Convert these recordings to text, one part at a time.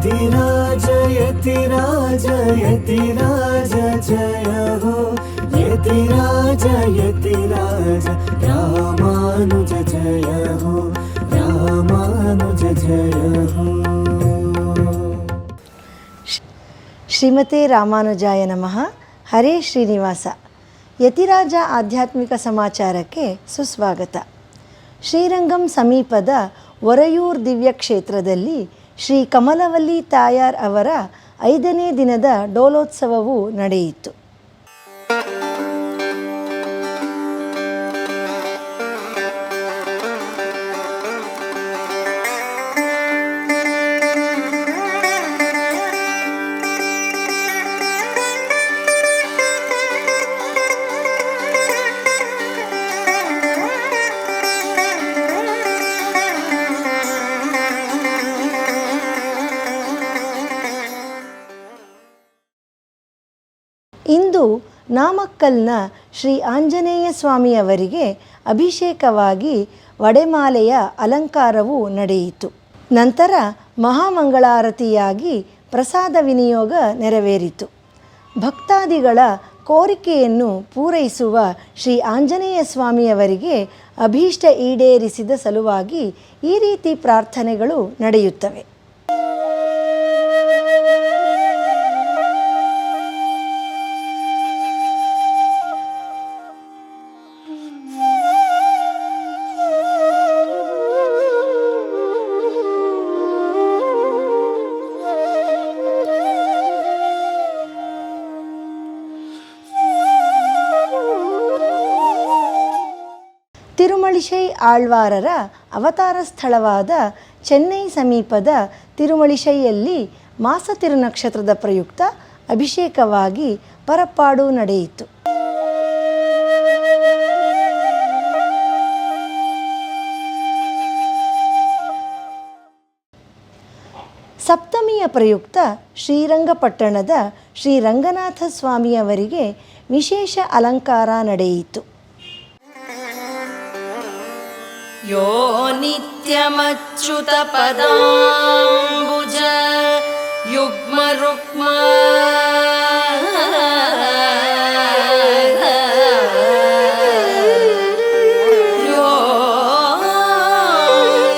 यतिराज यतिराज यतिराज जय हो यतिराज यतिराज रामानुज जय हो रामानुज जय हो। ಶ್ರೀಮತೆ ರಾಮಾನುಜಾಯ ನಮಃ. ಹರೇ ಶ್ರೀನಿವಾಸ. ಯತಿರಾಜ ಆಧ್ಯಾತ್ಮಿಕ ಸಮಾಚಾರಕ್ಕೆ ಸುಸ್ವಾಗತ. ಶ್ರೀರಂಗಂ ಸಮೀಪದ ಒರಯೂರ್ ದಿವ್ಯ ಕ್ಷೇತ್ರದಲ್ಲಿ ಶ್ರೀ ಕಮಲವಲ್ಲಿ ತಾಯಾರ್ ಅವರ 5ನೇ ದಿನದ ಡೋಲೋತ್ಸವವು ನಡೆಯಿತು. ಇಂದು ನಾಮಕ್ಕಲ್ನ ಶ್ರೀ ಆಂಜನೇಯ ಸ್ವಾಮಿಯವರಿಗೆ ಅಭಿಷೇಕವಾಗಿ ವಡೆಮಾಲೆಯ ಅಲಂಕಾರವು ನಡೆಯಿತು. ನಂತರ ಮಹಾಮಂಗಳಾರತಿಯಾಗಿ ಪ್ರಸಾದ ವಿನಿಯೋಗ ನೆರವೇರಿತು. ಭಕ್ತಾದಿಗಳ ಕೋರಿಕೆಯನ್ನು ಪೂರೈಸುವ ಶ್ರೀ ಆಂಜನೇಯ ಸ್ವಾಮಿಯವರಿಗೆ ಅಭೀಷ್ಟ ಈಡೇರಿಸಿದ ಸಲುವಾಗಿ ಈ ರೀತಿ ಪ್ರಾರ್ಥನೆಗಳು ನಡೆಯುತ್ತವೆ. ತಿರುಮಳಿಶೈ ಆಳ್ವಾರರ ಅವತಾರ ಸ್ಥಳವಾದ ಚೆನ್ನೈ ಸಮೀಪದ ತಿರುಮಳಿಶೈಯಲ್ಲಿ ಮಾಸ ತಿರುನಕ್ಷತ್ರದ ಪ್ರಯುಕ್ತ ಅಭಿಷೇಕವಾಗಿ ಪರಪ್ಪಾಡು ನಡೆಯಿತು. ಸಪ್ತಮಿಯ ಪ್ರಯುಕ್ತ ಶ್ರೀರಂಗಪಟ್ಟಣದ ಶ್ರೀ ರಂಗನಾಥ ಸ್ವಾಮಿಯವರಿಗೆ ವಿಶೇಷ ಅಲಂಕಾರ ನಡೆಯಿತು. यो नित्यमच्युत पदाम्बुज युग्म रुक्म यो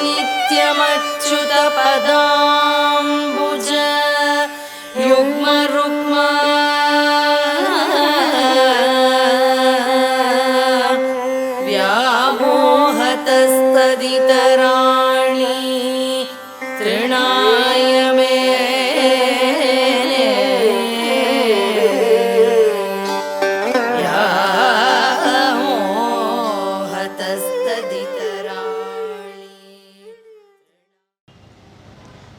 नित्यमच्युत पदाम्बुज युग्म रुक्म तदितराणि तृणाय मेने व्यामोहतस्तदितराणि.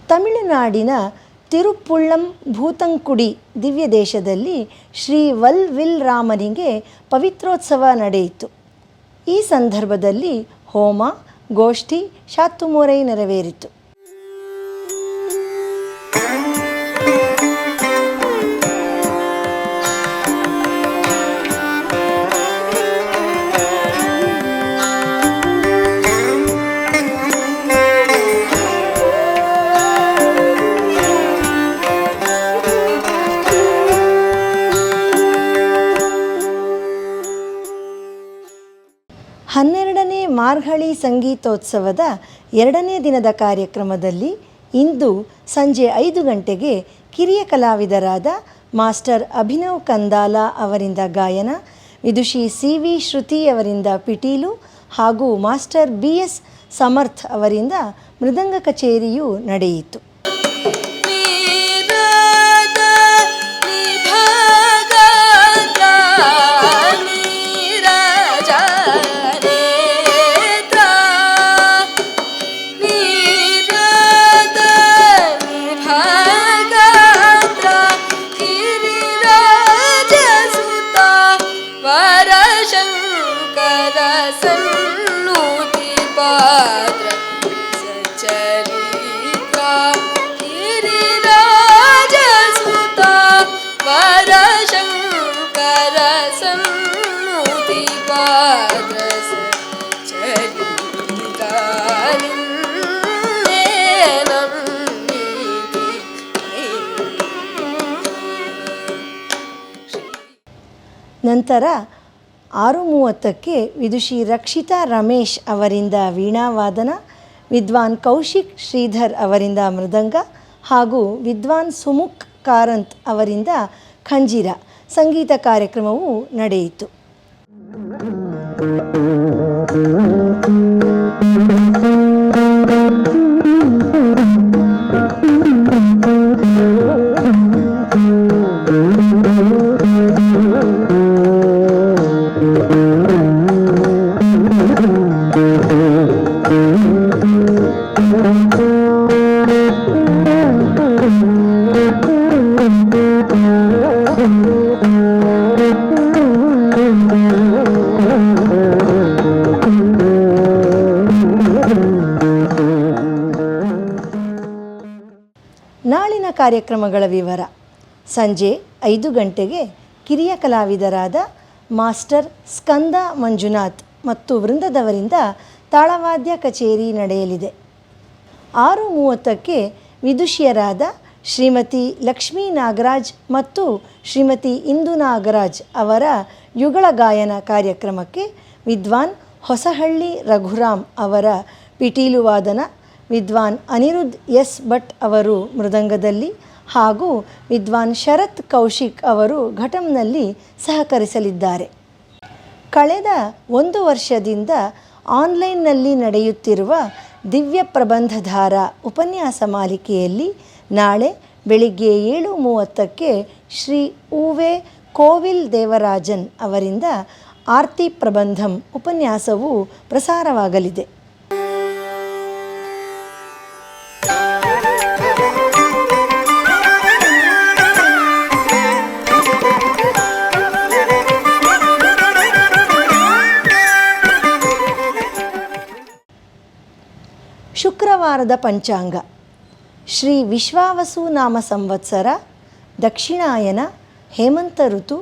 ತಮಿಳುನಾಡಿನ ತಿರುಪ್ಪುಳ್ಳಂ ಭೂತಂಕುಡಿ ದಿವ್ಯ ದೇಶದಲ್ಲಿ ಶ್ರೀ ವಲ್ವಿಲ್ ರಾಮನಿಗೆ ಪವಿತ್ರೋತ್ಸವ ನಡೆಯಿತು. ಈ ಸಂದರ್ಭದಲ್ಲಿ ಹೋಮ, ಗೋಷ್ಠಿ, ಶಾತ್ತುಮೂರೈ ನೆರವೇರಿತು. ಹನ್ನೆರಡನೇ ಮಾರ್ಗಳಿ ಸಂಗೀತೋತ್ಸವದ 2ನೇ ದಿನದ ಕಾರ್ಯಕ್ರಮದಲ್ಲಿ ಇಂದು ಸಂಜೆ 5 ಗಂಟೆಗೆ ಕಿರಿಯ ಕಲಾವಿದರಾದ ಮಾಸ್ಟರ್ ಅಭಿನವ್ ಕಂದಾಲ ಅವರಿಂದ ಗಾಯನ, ವಿದುಷಿ ಸಿ.ವಿ. ಶ್ರುತಿ ಅವರಿಂದ ಪಿಟೀಲು ಹಾಗೂ ಮಾಸ್ಟರ್ ಬಿ.ಎಸ್. ಸಮರ್ಥ್ ಅವರಿಂದ ಮೃದಂಗ ಕಚೇರಿಯು ನಡೆಯಿತು. ನಂತರ 6:30ಕ್ಕೆ ವಿದುಷಿ ರಕ್ಷಿತಾ ರಮೇಶ್ ಅವರಿಂದ ವೀಣಾವಾದನ, ವಿದ್ವಾನ್ ಕೌಶಿಕ್ ಶ್ರೀಧರ್ ಅವರಿಂದ ಮೃದಂಗ ಹಾಗೂ ವಿದ್ವಾನ್ ಸುಮುಖ್ ಕಾರಂತ್ ಅವರಿಂದ ಖಂಜಿರ ಸಂಗೀತ ಕಾರ್ಯಕ್ರಮವು ನಡೆಯಿತು. ನಾಳಿನ ಕಾರ್ಯಕ್ರಮಗಳ ವಿವರ: ಸಂಜೆ 5 ಗಂಟೆಗೆ ಕಿರಿಯ ಕಲಾವಿದರಾದ ಮಾಸ್ಟರ್ ಸ್ಕಂದ ಮಂಜುನಾಥ್ ಮತ್ತು ವೃಂದದವರಿಂದ ತಾಳವಾದ್ಯ ಕಚೇರಿ ನಡೆಯಲಿದೆ. 6:30ಕ್ಕೆ ವಿದುಷಿಯರಾದ ಶ್ರೀಮತಿ ಲಕ್ಷ್ಮೀ ನಾಗರಾಜ್ ಮತ್ತು ಶ್ರೀಮತಿ ಇಂದು ನಾಗರಾಜ್ ಅವರ ಯುಗಳ ಗಾಯನ ಕಾರ್ಯಕ್ರಮಕ್ಕೆ ವಿದ್ವಾನ್ ಹೊಸಹಳ್ಳಿ ರಘುರಾಮ್ ಅವರ ಪಿಟೀಲು ವಾದನ, ವಿದ್ವಾನ್ ಅನಿರುದ್ಧ್ ಎಸ್ ಭಟ್ ಅವರು ಮೃದಂಗದಲ್ಲಿ ಹಾಗೂ ವಿದ್ವಾನ್ ಶರತ್ ಕೌಶಿಕ್ ಅವರು ಘಟಂನಲ್ಲಿ ಸಹಕರಿಸಲಿದ್ದಾರೆ. ಕಳೆದ 1 ವರ್ಷದಿಂದ ಆನ್ಲೈನ್ನಲ್ಲಿ ನಡೆಯುತ್ತಿರುವ ದಿವ್ಯ ಪ್ರಬಂಧಧಾರ ಉಪನ್ಯಾಸ ಮಾಲಿಕೆಯಲ್ಲಿ ನಾಳೆ ಬೆಳಿಗ್ಗೆ 7:30ಕ್ಕೆ ಶ್ರೀ ಉ.ವೆ. ಕೋವಿಲ್ ದೇವರಾಜನ್ ಅವರಿಂದ ಆರ್ತಿ ಪ್ರಬಂಧಂ ಉಪನ್ಯಾಸವು ಪ್ರಸಾರವಾಗಲಿದೆ. ಶುಕ್ರವಾರದ ಪಂಚಾಂಗ: ಶ್ರೀ ವಿಶ್ವಾವಸು ನಾಮ ಸಂವತ್ಸರ, ದಕ್ಷಿಣಾಯನ, ಹೇಮಂತ ಋತು,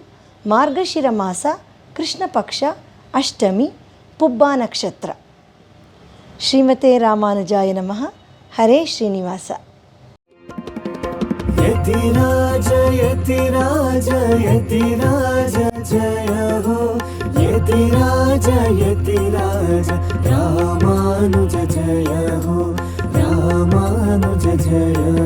ಮಾರ್ಗಶಿರ ಮಾಸ, ಕೃಷ್ಣ ಪಕ್ಷ, ಅಷ್ಟಮಿ, ಪುಬ್ಬ ನಕ್ಷತ್ರ. ಶ್ರೀಮತೆ ರಾಮಾನುಜಾಯ ನಮಃ. ಹರೇ ಶ್ರೀನಿವಾಸ. ಯತಿರಾಜ ಯತಿರಾಜ ಯತಿರಾಜ ಜಯ ಹೋ, ಯತಿರಾಜ ಯತಿರಾಜ ರಾಮಾನುಜ ಜಯ ಹೋ, ರಾಮಾನುಜ ಜಯ